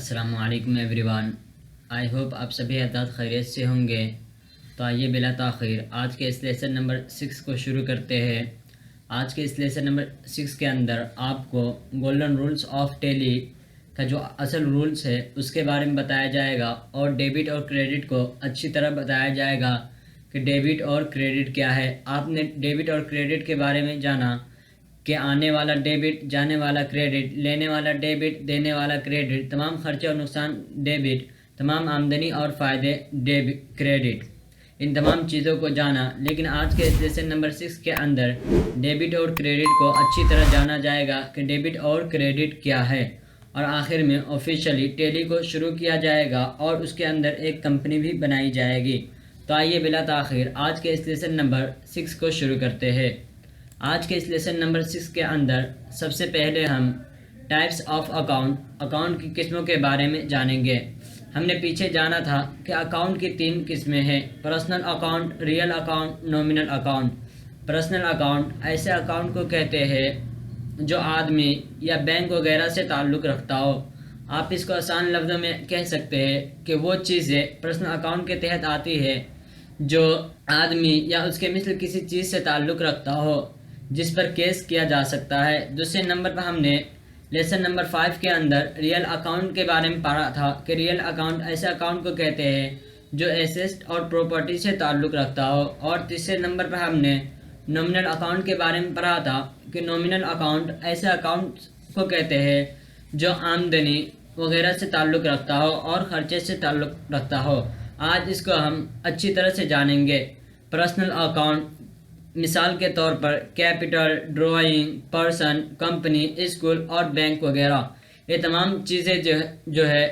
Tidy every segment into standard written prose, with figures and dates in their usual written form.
السلام علیکم every one, I hope آپ سبھی حضرات خیریت سے ہوں گے۔ تو آئیے بلا تاخیر آج کے اس لیسن نمبر 6 کو شروع کرتے ہیں۔ آج کے اس لیسن نمبر 6 کے اندر آپ کو گولڈن رولز آف ٹیلی کا جو اصل رولز ہے اس کے بارے میں بتایا جائے گا، اور ڈیبٹ اور کریڈٹ کو اچھی طرح بتایا جائے گا کہ ڈیبٹ اور کریڈٹ کیا ہے۔ آپ نے ڈیبٹ اور کریڈٹ کے بارے میں جانا کہ آنے والا ڈیبٹ، جانے والا کریڈٹ، لینے والا ڈیبٹ، دینے والا کریڈٹ، تمام خرچے اور نقصان ڈیبٹ، تمام آمدنی اور فائدے کریڈٹ، ان تمام چیزوں کو جانا۔ لیکن آج کے اس لیسن نمبر 6 کے اندر ڈیبٹ اور کریڈٹ کو اچھی طرح جانا جائے گا کہ ڈیبٹ اور کریڈٹ کیا ہے، اور آخر میں آفیشیلی ٹیلی کو شروع کیا جائے گا اور اس کے اندر ایک کمپنی بھی بنائی جائے گی۔ تو آئیے بلا تاخیر آج کے اس لیسن نمبر 6 کو شروع کرتے ہیں۔ آج کے اس لیسن نمبر 6 کے اندر سب سے پہلے ہم ٹائپس آف اکاؤنٹ کی قسموں کے بارے میں جانیں گے۔ ہم نے پیچھے جانا تھا کہ اکاؤنٹ کی 3 قسمیں ہیں: personal account, real account, nominal account. Personal account ایسے اکاؤنٹ کو کہتے ہیں جو آدمی یا بینک وغیرہ سے تعلق رکھتا ہو۔ آپ اس کو آسان لفظوں میں کہہ سکتے ہیں کہ وہ چیزیں پرسنل اکاؤنٹ کے تحت آتی ہے جو آدمی یا اس کے مثل کسی چیز سے تعلق رکھتا ہو جس پر کیس کیا جا سکتا ہے۔ دوسرے نمبر پر ہم نے لیسن نمبر 5 کے اندر ریئل اکاؤنٹ کے بارے میں پڑھا تھا کہ ریئل اکاؤنٹ ایسے اکاؤنٹ کو کہتے ہیں جو ایسیٹ اور پراپرٹی سے تعلق رکھتا ہو۔ اور تیسرے نمبر پر ہم نے نومنل اکاؤنٹ کے بارے میں پڑھا تھا کہ نومنل اکاؤنٹ ایسے اکاؤنٹ کو کہتے ہیں جو آمدنی وغیرہ سے تعلق رکھتا ہو اور خرچے سے تعلق رکھتا ہو۔ آج اس کو ہم اچھی طرح سے جانیں گے۔ پرسنل اکاؤنٹ مثال کے طور پر capital, drawing, person, company, school اور بینک وغیرہ، یہ تمام چیزیں جو ہے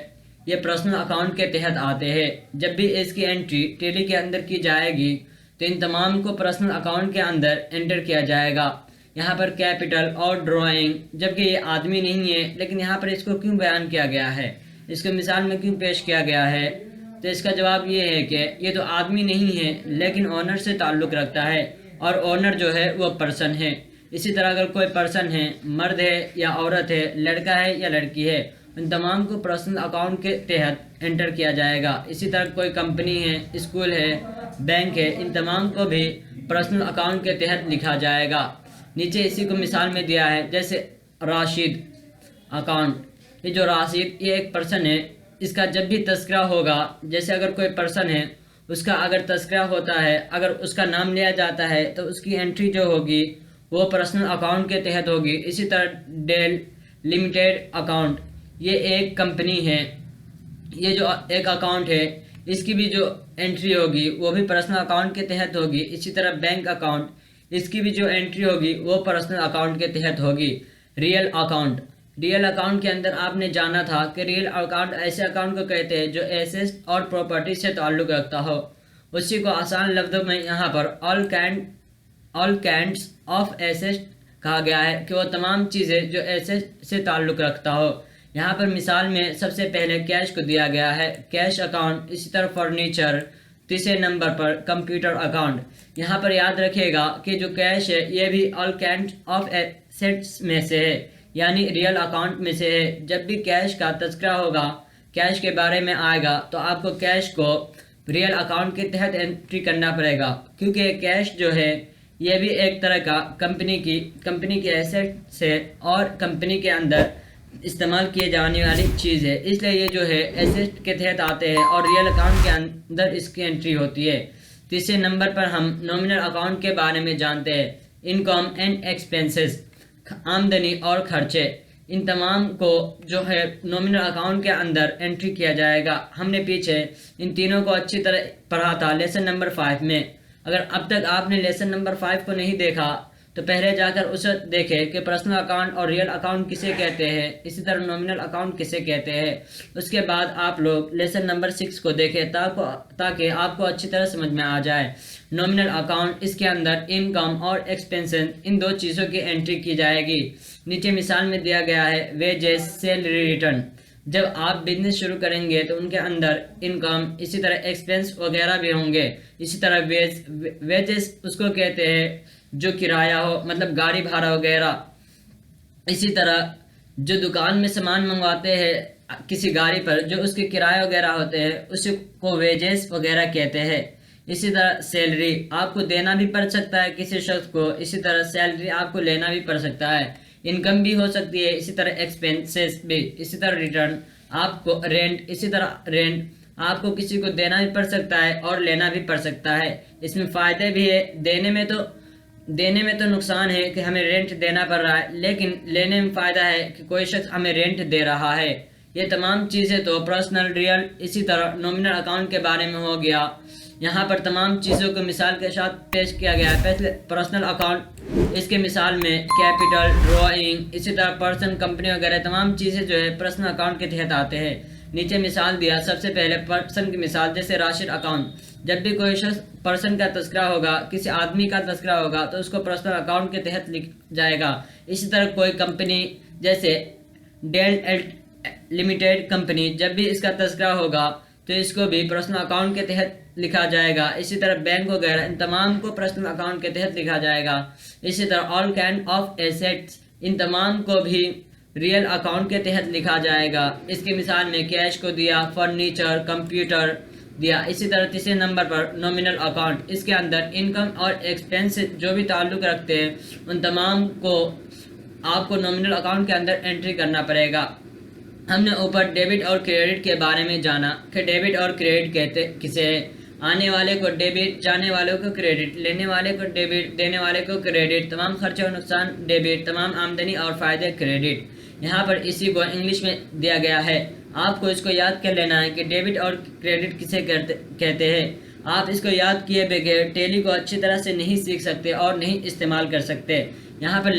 یہ پرسنل اکاؤنٹ کے تحت آتے ہیں۔ جب بھی اس کی انٹری ٹیلی کے اندر کی جائے گی تو ان تمام کو پرسنل اکاؤنٹ کے اندر انٹر کیا جائے گا۔ یہاں پر کیپٹل اور ڈرائنگ، جبکہ یہ آدمی نہیں ہے لیکن یہاں پر اس کو کیوں بیان کیا گیا ہے، اس کو مثال میں کیوں پیش کیا گیا ہے، تو اس کا جواب یہ ہے کہ یہ تو آدمی نہیں ہے لیکن اونر سے تعلق رکھتا ہے، اور اونر جو ہے وہ پرسن ہے۔ اسی طرح اگر کوئی پرسن ہے، مرد ہے یا عورت ہے، لڑکا ہے یا لڑکی ہے، ان تمام کو پرسنل اکاؤنٹ کے تحت انٹر کیا جائے گا۔ اسی طرح کوئی کمپنی ہے، اسکول ہے، بینک ہے، ان تمام کو بھی پرسنل اکاؤنٹ کے تحت لکھا جائے گا۔ نیچے اسی کو مثال میں دیا ہے، جیسے راشد اکاؤنٹ۔ یہ جو راشد یہ ایک پرسن ہے، اس کا جب بھی تذکرہ ہوگا، جیسے اگر کوئی پرسن ہے اس کا اگر تذکرہ ہوتا ہے، اگر اس کا نام لیا جاتا ہے تو اس کی انٹری جو ہوگی وہ پرسنل اکاؤنٹ کے تحت ہوگی۔ اسی طرح ڈیل لمیٹڈ اکاؤنٹ، یہ ایک کمپنی ہے، یہ جو ایک اکاؤنٹ ہے اس کی بھی جو انٹری ہوگی وہ بھی پرسنل اکاؤنٹ کے تحت ہوگی۔ اسی طرح بینک اکاؤنٹ، اس کی بھی جو انٹری ہوگی وہ پرسنل اکاؤنٹ کے تحت ہوگی۔ ریئل اکاؤنٹ، ریئل اکاؤنٹ کے اندر آپ نے جانا تھا کہ ریئل اکاؤنٹ ایسے اکاؤنٹ کو کہتے ہیں جو ایسیٹ اور پراپرٹی سے تعلق رکھتا ہو۔ اسی کو آسان لفظوں میں یہاں پر آل کائنڈز آف ایسیٹ کہا گیا ہے کہ وہ تمام چیزیں جو ایسیٹ سے تعلق رکھتا ہو۔ یہاں پر مثال میں سب سے پہلے کیش کو دیا گیا ہے، کیش اکاؤنٹ۔ اسی طرح فرنیچر۔ تیسرے نمبر پر کمپیوٹر اکاؤنٹ۔ یہاں پر یاد رکھے گا کہ جو کیش ہے یہ بھی آل کائنڈز آف ایسیٹس میں سے ہے، یعنی ریئل اکاؤنٹ میں سے ہے۔ جب بھی کیش کا تذکرہ ہوگا، کیش کے بارے میں آئے گا تو آپ کو کیش کو ریئل اکاؤنٹ کے تحت انٹری کرنا پڑے گا، کیونکہ کیش جو ہے یہ بھی ایک طرح کا کمپنی کی ایسیٹ سے اور کمپنی کے اندر استعمال کیے جانے والی چیز ہے، اس لیے یہ جو ہے ایسیٹ کے تحت آتے ہیں اور ریئل اکاؤنٹ کے اندر اس کی انٹری ہوتی ہے۔ تیسرے نمبر پر ہم نومنل اکاؤنٹ کے بارے میں جانتے ہیں۔ انکم اینڈ ایکسپینسز، آمدنی اور خرچے، ان تمام کو جو ہے نومنل اکاؤنٹ کے اندر انٹری کیا جائے گا۔ ہم نے پیچھے ان تینوں کو اچھی طرح پڑھا تھا لیسن نمبر 5 میں۔ اگر اب تک آپ نے لیسن نمبر 5 کو نہیں دیکھا تو پہلے جا کر اسے دیکھیں کہ پرسنل اکاؤنٹ اور ریئل اکاؤنٹ کسے کہتے ہیں، اسی طرح نومنل اکاؤنٹ کسے کہتے ہیں۔ اس کے بعد آپ لوگ لیسن نمبر 6 کو دیکھیں تاکہ آپ کو اچھی طرح سمجھ میں آ جائے۔ نومنل اکاؤنٹ، اس کے اندر انکم اور ایکسپینسز، ان دو چیزوں کی انٹری کی جائے گی۔ نیچے مثال میں دیا گیا ہے ویجز، سیلری ریٹرن۔ جب آپ بزنس شروع کریں گے تو ان کے اندر انکم، اسی طرح ایکسپینس وغیرہ بھی ہوں گے۔ اسی طرح ویجز اس کو کہتے ہیں جو کرایہ ہو، مطلب گاڑی بھاڑا وغیرہ۔ اسی طرح جو دکان میں سامان منگواتے ہیں کسی گاڑی پر جو اس کے کرایہ وغیرہ ہوتے ہیں اس کو ویجز وغیرہ کہتے ہیں۔ اسی طرح سیلری آپ کو دینا بھی پڑ سکتا ہے کسی شخص کو، اسی طرح سیلری آپ کو لینا بھی پڑ سکتا ہے، انکم بھی ہو سکتی ہے، اسی طرح ایکسپینسز بھی، اسی طرح ریٹرن آپ کو رینٹ، اسی طرح رینٹ آپ کو کسی کو دینا بھی پڑ سکتا ہے اور لینا بھی پڑ سکتا ہے۔ اس میں فائدے بھی ہے، دینے میں تو نقصان ہے کہ ہمیں رینٹ دینا پڑ رہا ہے، لیکن لینے میں فائدہ ہے کہ کوئی شخص ہمیں رینٹ دے رہا ہے۔ یہ تمام چیزیں تو پرسنل، ریئل، اسی طرح نومنل اکاؤنٹ کے بارے میں ہو گیا۔ یہاں پر تمام چیزوں کو مثال کے ساتھ پیش کیا گیا ہے۔ پہلے پرسنل اکاؤنٹ، اس کے مثال میں کیپٹل، ڈرائنگ، اسی طرح پرسن، کمپنی وغیرہ تمام چیزیں جو ہے پرسنل اکاؤنٹ کے تحت آتے ہیں۔ نیچے مثال دیا، سب سے پہلے پرسن کی مثال، جیسے راشد اکاؤنٹ۔ جب بھی کوئی شخص پرسن کا تذکرہ ہوگا، کسی آدمی کا تذکرہ ہوگا تو اس کو پرسنل اکاؤنٹ کے تحت لکھا جائے گا۔ اسی طرح کوئی کمپنی جیسے ڈیل لمیٹڈ کمپنی، جب بھی اس کا تذکرہ ہوگا تو اس کو بھی پرسنل اکاؤنٹ کے تحت لکھا جائے گا۔ اسی طرح بینک وغیرہ، ان تمام کو پرسنل اکاؤنٹ کے تحت لکھا جائے گا۔ اسی طرح آل کائنڈ آف ایسیٹس، ان تمام کو بھی ریئل اکاؤنٹ کے تحت لکھا جائے گا۔ اس کے مثال میں کیش کو دیا، فرنیچر، کمپیوٹر دیا۔ اسی طرح تیسرے نمبر پر نومنل اکاؤنٹ، اس کے اندر انکم اور ایکسپینس جو بھی تعلق رکھتے ہیں ان تمام کو آپ کو نومنل اکاؤنٹ کے اندر انٹری کرنا پڑے گا۔ ہم نے اوپر ڈیبٹ اور کریڈٹ کے بارے میں جانا کہ ڈیبٹ اور کریڈٹ کہتے کسے ہیں۔ آنے والے کو ڈیبٹ، جانے والوں کو کریڈٹ، لینے والے کو ڈیبٹ، دینے والے کو کریڈٹ، تمام خرچے اور نقصان ڈیبٹ، تمام آمدنی اور فائدے کریڈٹ۔ یہاں پر اسی کو انگلش میں دیا گیا ہے، آپ کو اس کو یاد کر لینا ہے کہ ڈیبٹ اور کریڈٹ کسے کہتے ہیں۔ آپ اس کو یاد کیے بغیر ٹیلی کو اچھی طرح سے نہیں سیکھ سکتے اور نہیں استعمال کر سکتے۔ یہاں پر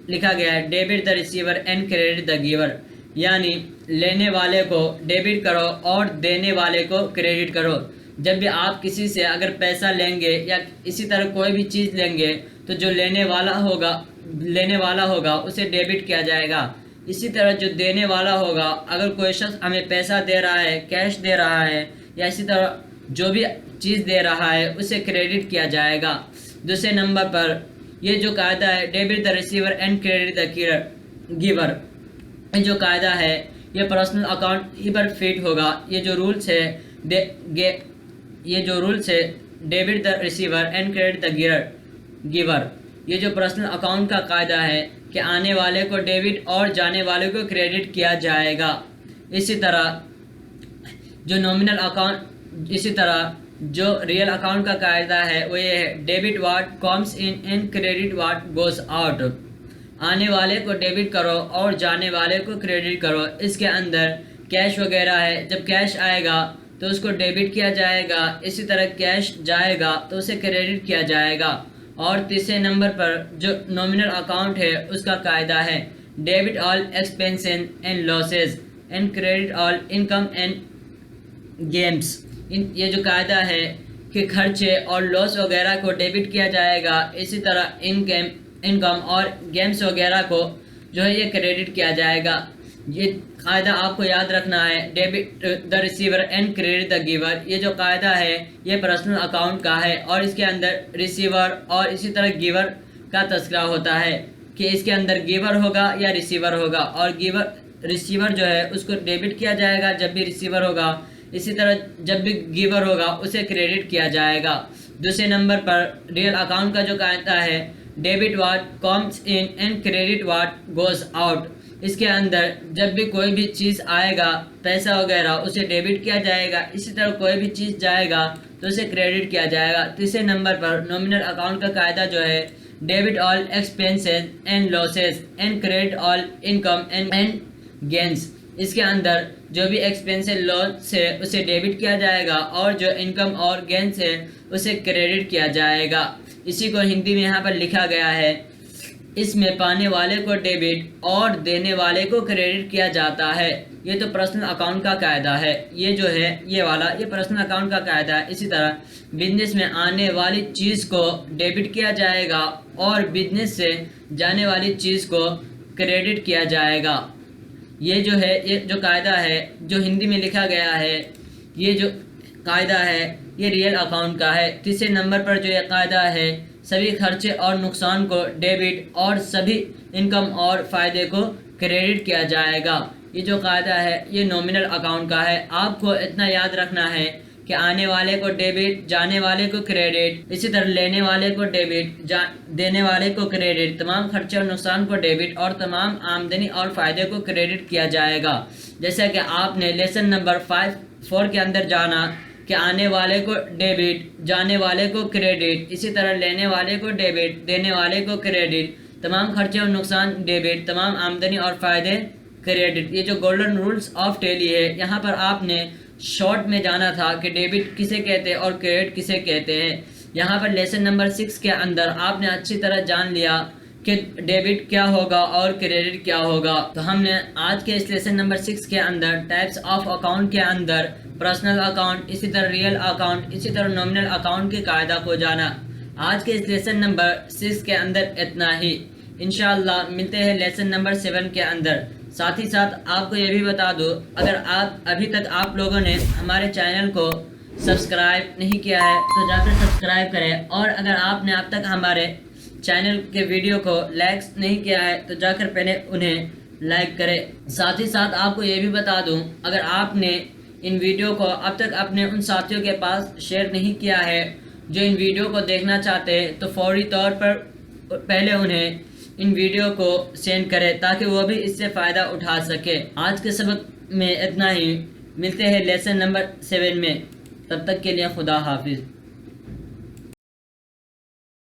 لکھا گیا ہے debit the receiver and credit the giver, یعنی لینے والے کو ڈیبٹ کرو اور دینے والے کو کریڈٹ کرو۔ جب بھی آپ کسی سے اگر پیسہ لیں گے یا اسی طرح کوئی بھی چیز لیں گے تو جو لینے والا ہوگا اسے ڈیبٹ کیا جائے گا۔ اسی طرح جو دینے والا ہوگا، اگر کوئی شخص ہمیں پیسہ دے رہا ہے، کیش دے رہا ہے یا اسی طرح جو بھی چیز دے رہا ہے اسے کریڈٹ کیا جائے گا۔ دوسرے نمبر پر یہ جو قاعدہ ہے debit the receiver and credit the giver, یہ جو قاعدہ ہے یہ پرسنل اکاؤنٹ ہی پر فٹ ہوگا۔ یہ جو رولز ہے debit the receiver and credit the giver, یہ جو پرسنل اکاؤنٹ کا قاعدہ ہے کہ آنے والے کو ڈیبٹ اور جانے والے کو کریڈٹ کیا جائے گا۔ اسی طرح جو نومنل اکاؤنٹ، اسی طرح جو ریئل اکاؤنٹ کا قاعدہ ہے وہ یہ ہے debit what comes in and credit what goes out, آنے والے کو ڈیبٹ کرو اور جانے والے کو کریڈٹ کرو۔ اس کے اندر کیش وغیرہ ہے، جب کیش آئے گا تو اس کو ڈیبٹ کیا جائے گا، اسی طرح کیش جائے گا تو اسے کریڈٹ کیا جائے گا۔ اور تیسرے نمبر پر جو نومنل اکاؤنٹ ہے اس کا قاعدہ ہے debit all expenses and losses and credit all income and gains, یہ جو قاعدہ ہے کہ خرچے اور لاس وغیرہ کو ڈیبٹ کیا جائے گا، اسی طرح انکم اور گیمز وغیرہ کو جو ہے یہ کریڈٹ کیا جائے گا۔ یہ قاعدہ آپ کو یاد رکھنا ہے debit the receiver and credit the giver, یہ جو قاعدہ ہے یہ پرسنل اکاؤنٹ کا ہے اور اس کے اندر ریسیور اور اسی طرح گیور کا تذکرہ ہوتا ہے کہ اس کے اندر گیور ہوگا یا ریسیور ہوگا، اور ریسیور جو ہے اس کو ڈیبٹ کیا جائے گا جب بھی ریسیور ہوگا، اسی طرح جب بھی گیور ہوگا اسے کریڈٹ کیا جائے گا۔ دوسرے نمبر پر ریئل اکاؤنٹ کا جو قاعدہ ہے debit what comes in and credit what goes out, اس کے اندر جب بھی کوئی بھی چیز آئے گا، پیسہ وغیرہ، اسے ڈیبٹ کیا جائے گا، اسی طرح کوئی بھی چیز جائے گا تو اسے کریڈٹ کیا جائے گا۔ تیسرے نمبر پر نومنل اکاؤنٹ کا قاعدہ جو ہے debit all expenses and losses and credit all income and gains, اس کے اندر جو بھی ایکسپینس لاس ہے اسے ڈیبٹ کیا جائے گا اور جو انکم اور گینز ہے اسے کریڈٹ کیا جائے گا۔ اسی کو ہندی میں یہاں پر لکھا گیا ہے، اس میں پانے والے کو ڈیبٹ اور دینے والے کو کریڈٹ کیا جاتا ہے۔ یہ تو پرسنل اکاؤنٹ کا قاعدہ ہے، یہ جو ہے یہ والا یہ پرسنل اکاؤنٹ کا قاعدہ ہے۔ اسی طرح بزنس میں آنے والی چیز کو ڈیبٹ کیا جائے گا اور بزنس سے جانے والی چیز کو کریڈٹ کیا جائے گا۔ یہ جو ہے یہ جو قاعدہ ہے جو ہندی میں لکھا گیا ہے، یہ جو قاعدہ ہے یہ ریئل اکاؤنٹ کا ہے۔ تیسرے نمبر پر جو یہ قاعدہ ہے سبھی خرچے اور نقصان کو ڈیبٹ اور سبھی انکم اور فائدے کو کریڈٹ کیا جائے گا۔ یہ جو قاعدہ ہے یہ نومنل اکاؤنٹ کا ہے. آپ کو اتنا یاد رکھنا ہے کہ آنے والے کو ڈیبٹ، جانے والے کو کریڈٹ، اسی طرح لینے والے کو ڈیبٹ، دینے والے کو کریڈٹ، تمام خرچے اور نقصان کو ڈیبٹ اور تمام آمدنی اور فائدے کو کریڈٹ کیا جائے گا. جیسا کہ آپ نے لیسن نمبر 4 کے اندر جانا کہ آنے والے کو ڈیبٹ، جانے والے کو کریڈٹ، اسی طرح لینے والے کو ڈیبٹ، دینے والے کو کریڈٹ، تمام خرچے اور نقصان ڈیبٹ، تمام آمدنی اور فائدے کریڈٹ. یہ جو گولڈن رولز آف ٹیلی ہے، یہاں پر آپ نے شارٹ میں جانا تھا کہ ڈیبٹ کسے کہتے ہیں اور کریڈٹ کسے کہتے ہیں. یہاں پر لیسن نمبر 6 کے اندر آپ نے اچھی طرح جان لیا کہ ڈیبٹ کیا ہوگا اور کریڈٹ کیا ہوگا. تو ہم نے آج کے اس لیسن نمبر 6 کے اندر ٹائپس آف اکاؤنٹ کے اندر پرسنل اکاؤنٹ، اسی طرح ریئل اکاؤنٹ، اسی طرح نومنل اکاؤنٹ کے قاعدہ کو جانا. آج کے اس لیسن نمبر 6 کے اندر اتنا ہی. انشاءاللہ ملتے ہیں لیسن نمبر 7 کے اندر. ساتھ ہی ساتھ آپ کو یہ بھی بتا دو، اگر ابھی تک آپ لوگوں نے ہمارے چینل کو سبسکرائب نہیں کیا ہے تو جا کر سبسکرائب کریں، اور اگر آپ نے اب تک ہمارے چینل کے ویڈیو کو لائک نہیں کیا ہے تو جا کر پہلے انہیں لائک کریں. ساتھ ہی ساتھ آپ کو یہ بھی بتا دوں، اگر آپ نے ان ویڈیو کو اب تک اپنے ان ساتھیوں کے پاس شیئر نہیں کیا ہے جو ان ویڈیو کو دیکھنا چاہتے ہیں، تو فوری طور پر پہلے انہیں ان ویڈیو کو سینڈ کرے تاکہ وہ بھی اس سے فائدہ اٹھا سکے. آج کے سبق میں اتنا ہی. ملتے ہیں لیسن نمبر 7 میں. تب تک کے لیے خدا حافظ.